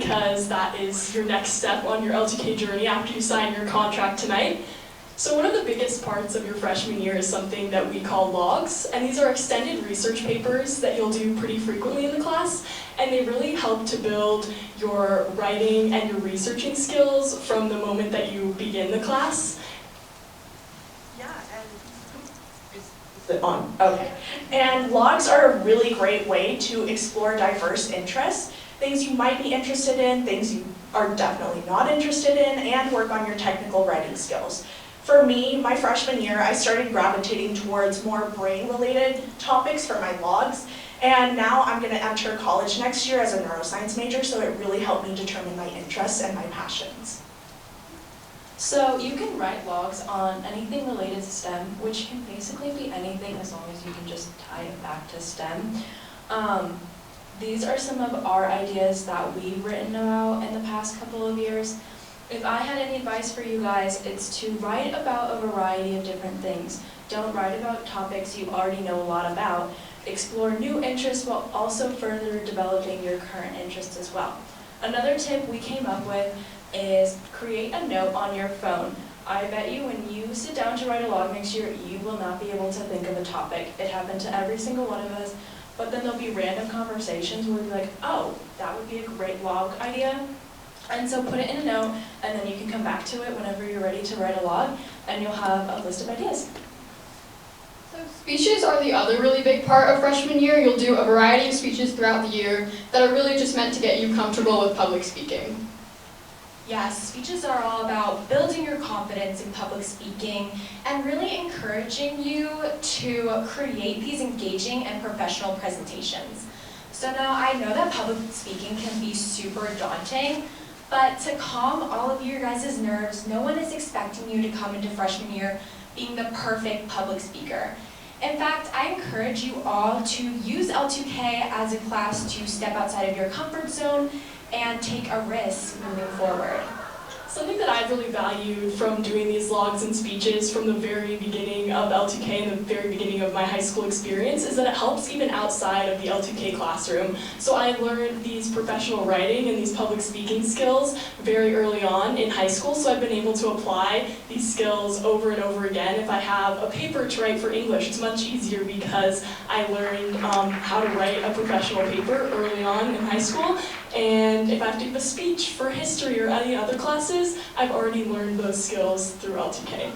because that is your next step on your L2K journey after you sign your contract tonight. So one of the biggest parts of your freshman year is something that we call logs, and these are extended research papers that you'll do pretty frequently in the class, and they really help to build your writing and your researching skills from the moment that you begin the class. Yeah, and is it on? Okay. And logs are a really great way to explore diverse interests, things you might be interested in, things you are definitely not interested in, and work on your technical writing skills. For me, my freshman year, I started gravitating towards more brain-related topics for my logs, and now I'm going to enter college next year as a neuroscience major, so it really helped me determine my interests and my passions. So you can write logs on anything related to STEM, which can basically be anything as long as you can just tie it back to STEM. These are some of our ideas that we've written about in the past couple of years. If I had any advice for you guys, it's to write about a variety of different things. Don't write about topics you already know a lot about. Explore new interests while also further developing your current interests as well. Another tip we came up with is create a note on your phone. I bet you when you sit down to write a log next year, you will not be able to think of a topic. It happened to every single one of us, but then there'll be random conversations where we'll be like, oh, that would be a great log idea. And so put it in a note, and then you can come back to it whenever you're ready to write a log, and you'll have a list of ideas. So speeches are the other really big part of freshman year. You'll do a variety of speeches throughout the year that are really just meant to get you comfortable with public speaking. Yes, speeches are all about building your confidence in public speaking and really encouraging you to create these engaging and professional presentations. So now I know that public speaking can be super daunting, but to calm all of your guys' nerves, no one is expecting you to come into freshman year being the perfect public speaker. In fact, I encourage you all to use L2K as a class to step outside of your comfort zone and take a risk moving forward. Something that I've really valued from doing these logs and speeches from the very beginning of L2K and the very beginning of my high school experience is that it helps even outside of the L2K classroom. So I learned these professional writing and these public speaking skills very early on in high school, so I've been able to apply these skills over and over again. If I have a paper to write for English, it's much easier because I learned how to write a professional paper early on in high school. And if I have to give a speech for history or any other classes, I've already learned those skills through L2K.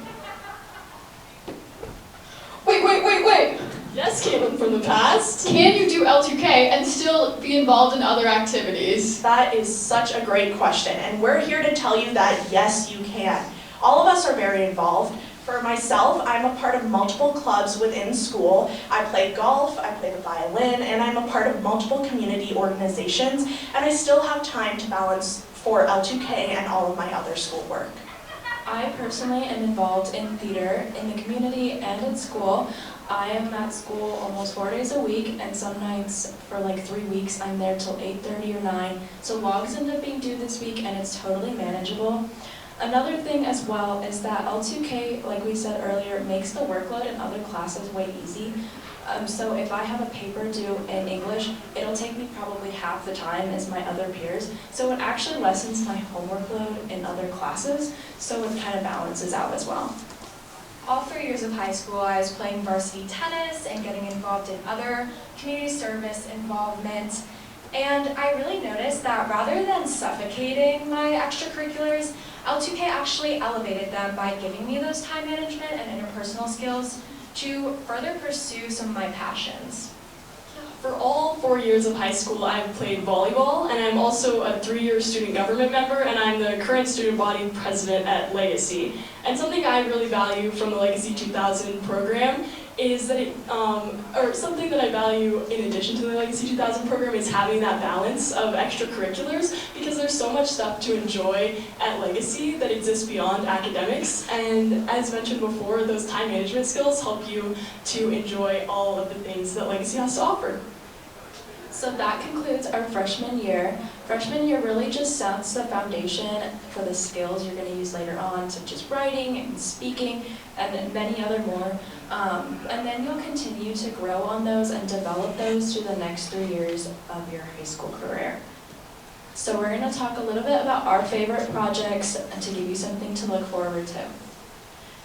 Wait! Yes, Caitlin from the past. Can you do L2K and still be involved in other activities? That is such a great question, and we're here to tell you that yes, you can. All of us are very involved. For myself, I'm a part of multiple clubs within school. I play golf, I play the violin, and I'm a part of multiple community organizations, and I still have time to balance for L2K and all of my other schoolwork. I personally am involved in theater in the community and in school. I am at school almost 4 days a week, and some nights for like 3 weeks I'm there till 8:30 or 9. So logs end up being due this week and it's totally manageable. Another thing as well is that L2K, like we said earlier, makes the workload in other classes way easy. So if I have a paper due in English, it'll take me probably half the time as my other peers. So it actually lessens my homework load in other classes, so it kind of balances out as well. All 3 years of high school, I was playing varsity tennis and getting involved in other community service involvement. And I really noticed that rather than suffocating my extracurriculars, L2K actually elevated them by giving me those time management and interpersonal skills to further pursue some of my passions. For all 4 years of high school, I've played volleyball, and I'm also a 3-year student government member, and I'm the current student body president at Legacy. And something I really value from the Legacy 2000 program is that something that I value in addition to the Legacy 2000 program is having that balance of extracurriculars, because there's so much stuff to enjoy at Legacy that exists beyond academics, and as mentioned before, those time management skills help you to enjoy all of the things that Legacy has to offer. So that concludes our freshman year. Freshman year really just sets the foundation for the skills you're going to use later on, such as writing and speaking and many other more. And then you'll continue to grow on those and develop those through the next 3 years of your high school career. So we're going to talk a little bit about our favorite projects and to give you something to look forward to.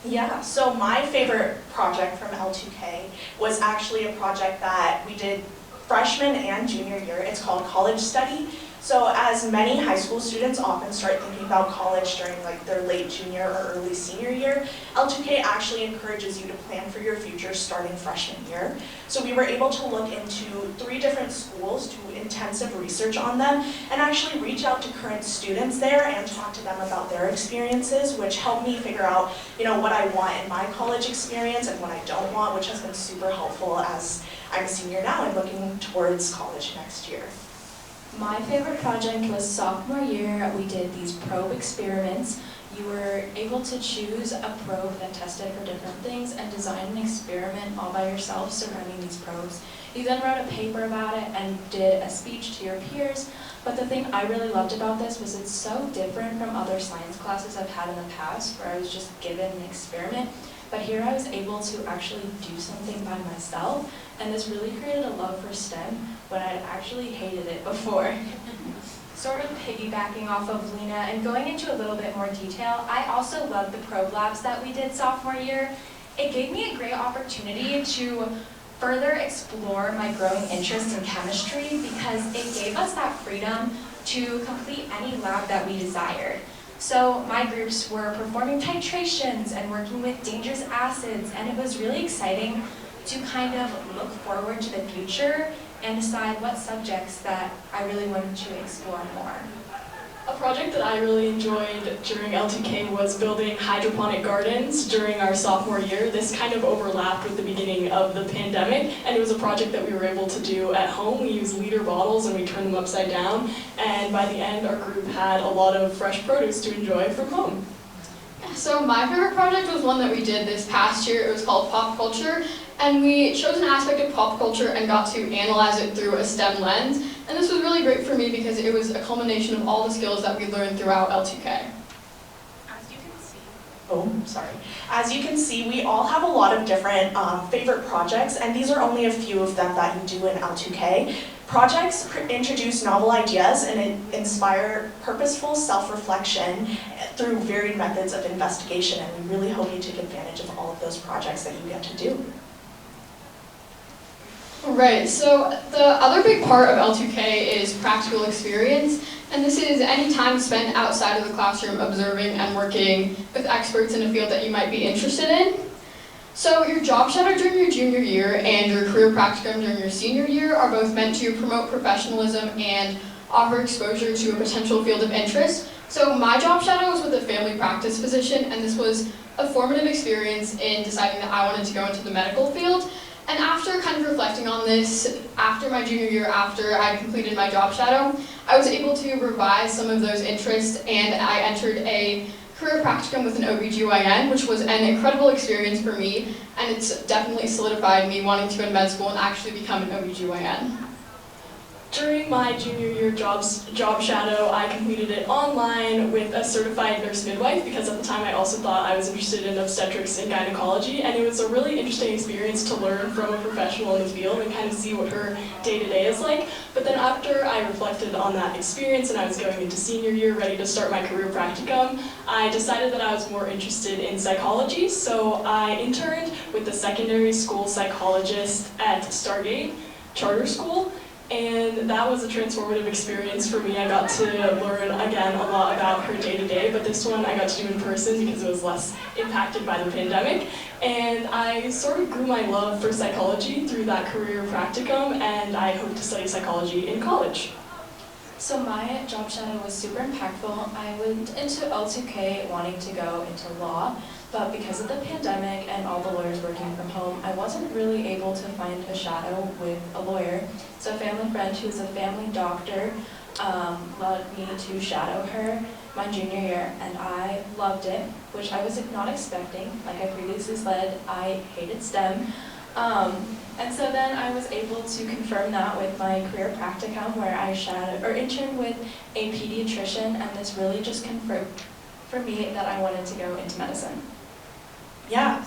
Yeah, so my favorite project from L2K was actually a project that we did freshman and junior year. It's called College Study. So as many high school students often start thinking about college during like their late junior or early senior year, L2K actually encourages you to plan for your future starting freshman year. So we were able to look into 3 different schools, do intensive research on them, and actually reach out to current students there and talk to them about their experiences, which helped me figure out, what I want in my college experience and what I don't want, which has been super helpful as I'm a senior now and looking towards college next year. My favorite project was sophomore year. We did these probe experiments. You were able to choose a probe that tested for different things and design an experiment all by yourself surrounding these probes. You then wrote a paper about it and did a speech to your peers. But the thing I really loved about this was it's so different from other science classes I've had in the past where I was just given an experiment. But here I was able to actually do something by myself, and this really created a love for STEM when I'd actually hated it before. Sort of piggybacking off of Lena and going into a little bit more detail, I also loved the probe labs that we did sophomore year. It gave me a great opportunity to further explore my growing interest in chemistry because it gave us that freedom to complete any lab that we desired. So my groups were performing titrations and working with dangerous acids, and it was really exciting to kind of look forward to the future and decide what subjects that I really wanted to explore more. A project that I really enjoyed during L2K was building hydroponic gardens during our sophomore year. This kind of overlapped with the beginning of the pandemic, and it was a project that we were able to do at home. We used liter bottles and we turned them upside down, and by the end our group had a lot of fresh produce to enjoy from home. So my favorite project was one that we did this past year. It was called Pop Culture, and we chose an aspect of pop culture and got to analyze it through a STEM lens. And this was really great for me because it was a culmination of all the skills that we learned throughout L2K. As you can see, we all have a lot of different favorite projects, and these are only a few of them that you do in L2K. Projects introduce novel ideas and inspire purposeful self-reflection through varied methods of investigation, and we really hope you take advantage of all of those projects that you get to do. Right, so the other big part of L2K is practical experience, and this is any time spent outside of the classroom observing and working with experts in a field that you might be interested in. So your job shadow during your junior year and your career practicum during your senior year are both meant to promote professionalism and offer exposure to a potential field of interest. So my job shadow was with a family practice physician, and this was a formative experience in deciding that I wanted to go into the medical field. And after kind of reflecting on this, after my junior year, after I completed my job shadow, I was able to revise some of those interests, and I entered a career practicum with an OBGYN, which was an incredible experience for me, and it's definitely solidified me wanting to go to med school and actually become an OBGYN. During my junior year job shadow, I completed it online with a certified nurse midwife because at the time I also thought I was interested in obstetrics and gynecology, and it was a really interesting experience to learn from a professional in the field and kind of see what her day-to-day is like. But then after I reflected on that experience and I was going into senior year ready to start my career practicum, I decided that I was more interested in psychology, so I interned with the secondary school psychologist at Stargate Charter School. And that was a transformative experience for me. I got to learn, again, a lot about her day-to-day, but this one I got to do in person because it was less impacted by the pandemic. And I sort of grew my love for psychology through that career practicum, and I hope to study psychology in college. So my job shadow was super impactful. I went into L2K wanting to go into law, but because of the pandemic and all the lawyers working from home, I wasn't really able to find a shadow with a lawyer. So a family friend who's a family doctor allowed me to shadow her my junior year, and I loved it, which I was not expecting. Like I previously said, I hated STEM. And so then I was able to confirm that with my career practicum where I interned with a pediatrician, and this really just confirmed for me that I wanted to go into medicine. Yeah,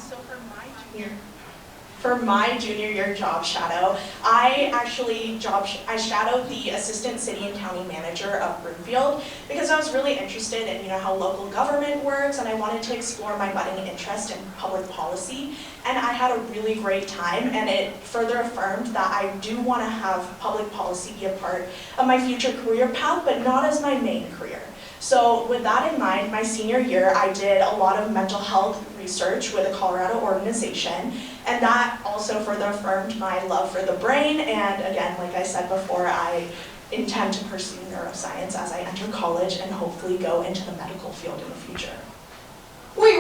For my junior year job shadow, I shadowed the assistant city and county manager of Broomfield because I was really interested in how local government works, and I wanted to explore my budding interest in public policy. And I had a really great time, and it further affirmed that I do want to have public policy be a part of my future career path, but not as my main career. So with that in mind, my senior year, I did a lot of mental health research with a Colorado organization, and that also further affirmed my love for the brain. And again, like I said before, I intend to pursue neuroscience as I enter college and hopefully go into the medical field in the future. Wait.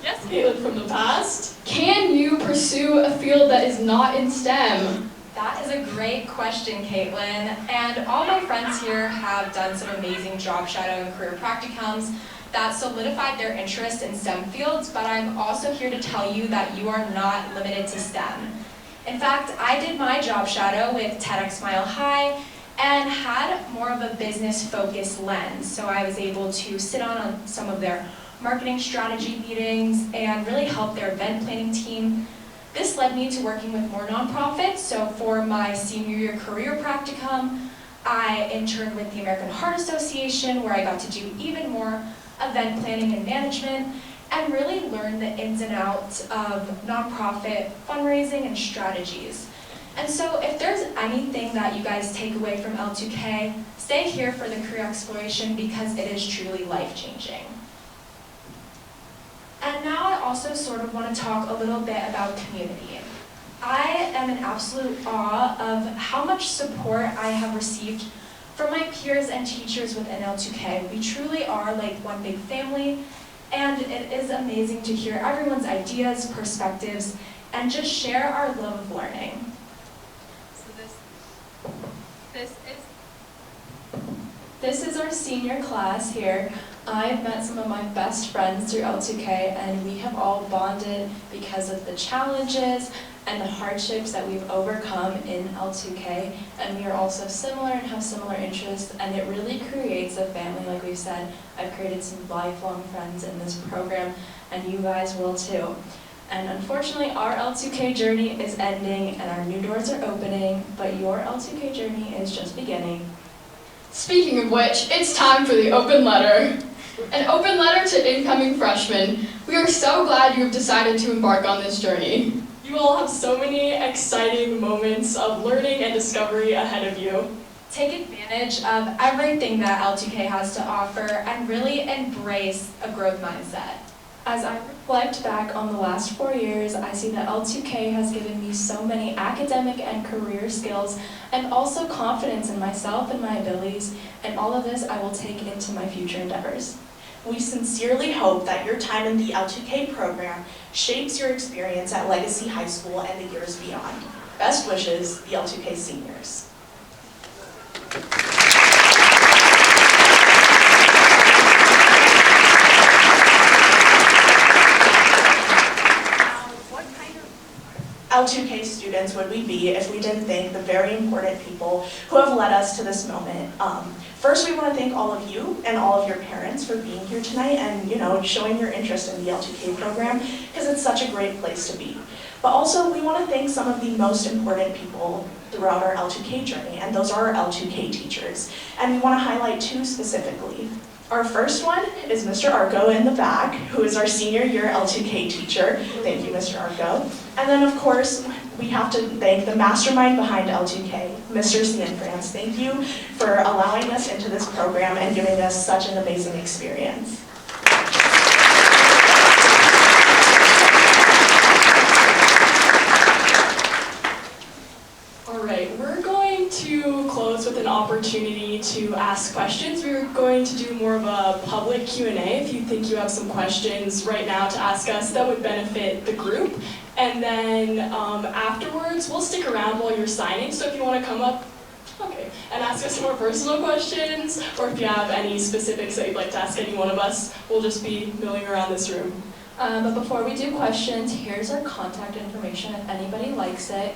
Yes, Caitlin from the past. Can you pursue a field that is not in STEM? That is a great question, Caitlin. And all my friends here have done some amazing job shadow and career practicums that solidified their interest in STEM fields, but I'm also here to tell you that you are not limited to STEM. In fact, I did my job shadow with TEDx Mile High and had more of a business-focused lens, so I was able to sit on some of their marketing strategy meetings and really help their event planning team. This led me to working with more nonprofits, so for my senior year career practicum, I interned with the American Heart Association, where I got to do even more event planning and management, and really learn the ins and outs of nonprofit fundraising and strategies. And so if there's anything that you guys take away from L2K, stay here for the career exploration because it is truly life-changing. And now I also sort of want to talk a little bit about community. I am in absolute awe of how much support I have received from my peers and teachers within L2K. We truly are like one big family, and it is amazing to hear everyone's ideas, perspectives, and just share our love of learning. So this is our senior class here. I've met some of my best friends through L2K, and we have all bonded because of the challenges and the hardships that we've overcome in L2K, and we are also similar and have similar interests, and it really creates a family. Like we've said, I've created some lifelong friends in this program, and you guys will too. And unfortunately, our L2K journey is ending and our new doors are opening, but your L2K journey is just beginning. Speaking of which, it's time for the open letter. An open letter to incoming freshmen. We are so glad you have decided to embark on this journey. You all have so many exciting moments of learning and discovery ahead of you. Take advantage of everything that L2K has to offer and really embrace a growth mindset. As I reflect back on the last 4 years, I see that L2K has given me so many academic and career skills, and also confidence in myself and my abilities, and all of this I will take into my future endeavors. We sincerely hope that your time in the L2K program shapes your experience at Legacy High School and the years beyond. Best wishes, the L2K seniors. L2K students would we be if we didn't thank the very important people who have led us to this moment. First, we want to thank all of you and all of your parents for being here tonight and showing your interest in the L2K program, because it's such a great place to be. But also, we want to thank some of the most important people throughout our L2K journey, and those are our L2K teachers. And we want to highlight two specifically. Our first one is Mr. Arco in the back, who is our senior year L2K teacher. Thank you, Mr. Arco. And then, of course, we have to thank the mastermind behind L2K, Mr. Cianfrance. Thank you for allowing us into this program and giving us such an amazing experience. We're going to close with an opportunity to ask questions. We're going to do more of a public Q&A if you think you have some questions right now to ask us that would benefit the group. And then afterwards, we'll stick around while you're signing, so if you want to come up and ask us more personal questions, or if you have any specifics that you'd like to ask any one of us, we'll just be milling around this room. But before we do questions, here's our contact information if anybody likes it.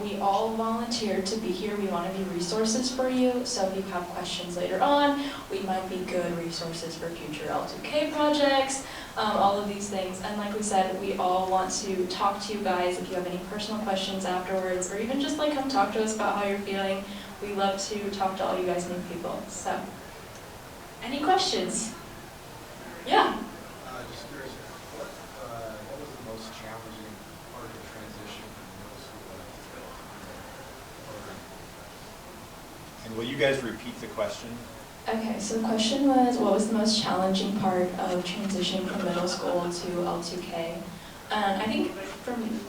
We all volunteered to be here. We want to be resources for you. So if you have questions later on, we might be good resources for future L2K projects, all of these things. And like we said, we all want to talk to you guys if you have any personal questions afterwards, or even just like come talk to us about how you're feeling. We love to talk to all you guys new people. So, any questions? Yeah. Just curious, what was the most challenging part of the transition from middle school to program? And will you guys repeat the question? Okay, so the question was, what was the most challenging part of transitioning from middle school to L2K? And I think from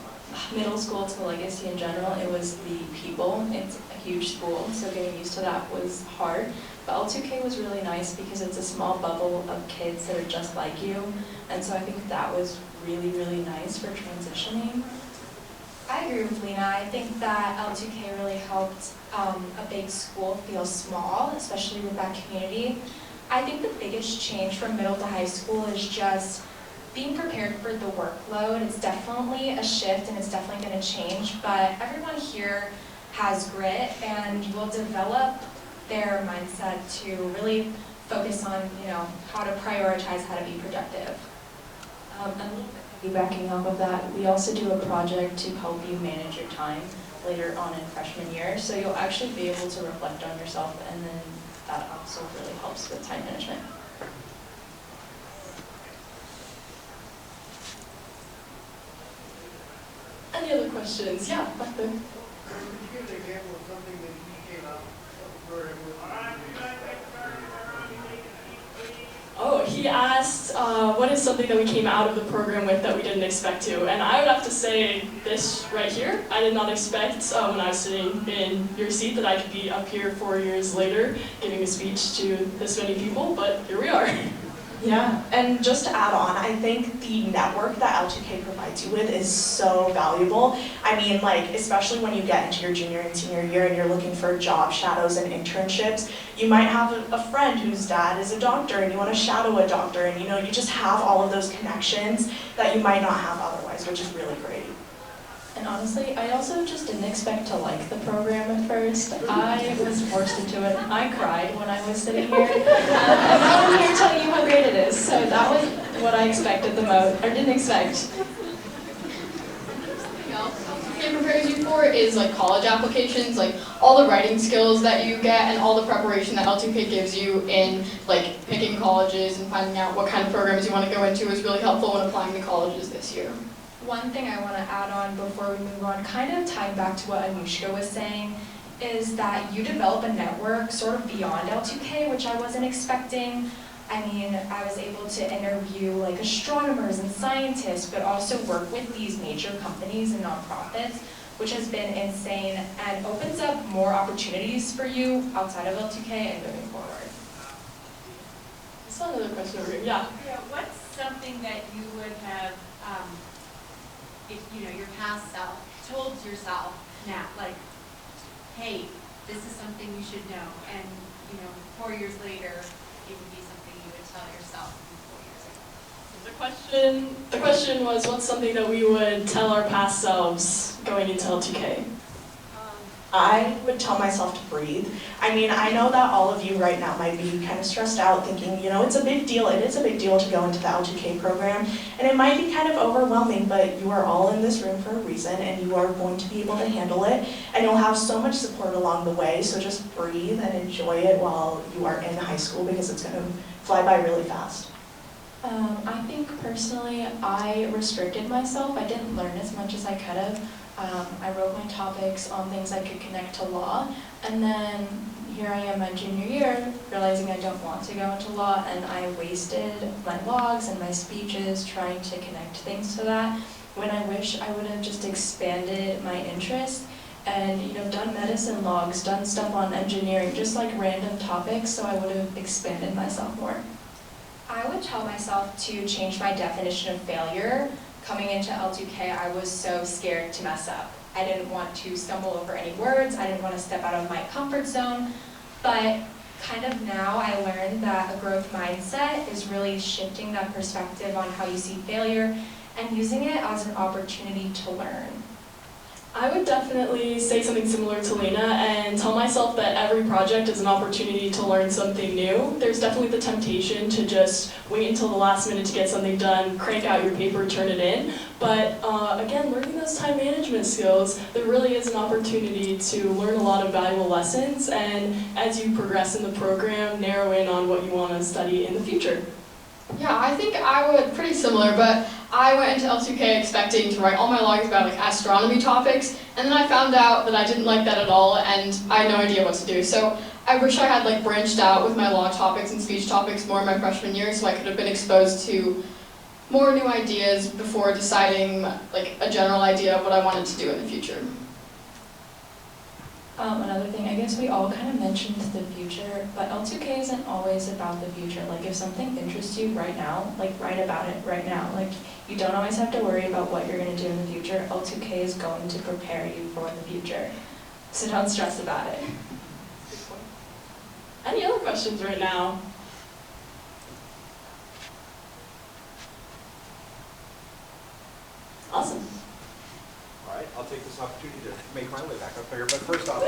middle school to Legacy in general, it was the people. It's a huge school, so getting used to that was hard. But L2K was really nice because it's a small bubble of kids that are just like you. And so I think that was really, really nice for transitioning. I agree with Lena. I think that L2K really helped a big school feel small, especially with that community. I think the biggest change from middle to high school is just being prepared for the workload. It's definitely a shift and it's definitely going to change, but everyone here has grit and will develop their mindset to really focus on, how to prioritize, how to be productive. And a little bit backing off of that, we also do a project to help you manage your time later on in freshman year. So you'll actually be able to reflect on yourself, and then that also really helps with time management. Any other questions? Yeah, back there. Could you give an example of something that you came out of the program with? Oh, he asked, what is something that we came out of the program with that we didn't expect to? And I would have to say this right here. I did not expect when I was sitting in your seat that I could be up here 4 years later giving a speech to this many people, but here we are. Yeah, and just to add on, I think the network that L2K provides you with is so valuable. I mean, especially when you get into your junior and senior year and you're looking for job shadows and internships, you might have a friend whose dad is a doctor and you want to shadow a doctor, and you just have all of those connections that you might not have otherwise, which is really great. And honestly, I also just didn't expect to like the program at first. I was forced into it. I cried when I was sitting here. And now I'm here telling you how great it is. So that was what I expected the most, or didn't expect. Something else L2K prepares you for is college applications, all the writing skills that you get and all the preparation that L2K gives you in picking colleges and finding out what kind of programs you want to go into is really helpful when applying to colleges this year. One thing I want to add on before we move on, kind of tying back to what Anushka was saying, is that you develop a network sort of beyond L2K, which I wasn't expecting. I mean, I was able to interview astronomers and scientists, but also work with these major companies and nonprofits, which has been insane and opens up more opportunities for you outside of L2K and moving forward. I saw another question over here. Yeah. Yeah, what's something that you would have, if your past self told yourself now, hey, this is something you should know, and 4 years later, it would be something you would tell yourself 4 years ago? The question was, what's something that we would tell our past selves going into L2K? I would tell myself to breathe. I mean, I know that all of you right now might be kind of stressed out thinking, it's a big deal. It is a big deal to go into the L2K program, and it might be kind of overwhelming, but you are all in this room for a reason, and you are going to be able to handle it, and you'll have so much support along the way, so just breathe and enjoy it while you are in high school, because it's going to fly by really fast. I think personally, I restricted myself. I didn't learn as much as I could have. I wrote my topics on things I could connect to law, and then here I am my junior year, realizing I don't want to go into law, and I wasted my logs and my speeches trying to connect things to that, when I wish I would have just expanded my interest and done medicine logs, done stuff on engineering, just random topics, so I would have expanded myself more. I would tell myself to change my definition of failure. Coming into L2K, I was so scared to mess up. I didn't want to stumble over any words. I didn't want to step out of my comfort zone. But kind of now I learned that a growth mindset is really shifting that perspective on how you see failure and using it as an opportunity to learn. I would definitely say something similar to Lena and tell myself that every project is an opportunity to learn something new. There's definitely the temptation to just wait until the last minute to get something done, crank out your paper, turn it in. But again, learning those time management skills, there really is an opportunity to learn a lot of valuable lessons, and as you progress in the program, narrow in on what you want to study in the future. Yeah, I think I would, pretty similar, but I went into L2K expecting to write all my logs about like astronomy topics, and then I found out that I didn't like that at all, and I had no idea what to do. So I wish I had like branched out with my log topics and speech topics more in my freshman year, so I could have been exposed to more new ideas before deciding like a general idea of what I wanted to do in the future. Another thing, I guess we all kind of mentioned the future, but L2K isn't always about the future. Like if something interests you right now, like write about it right now. Like you don't always have to worry about what you're going to do in the future. L2K is going to prepare you for the future. So don't stress about it. Any other questions right now? Awesome. All right, I'll take this opportunity to make my way back up here. But first off,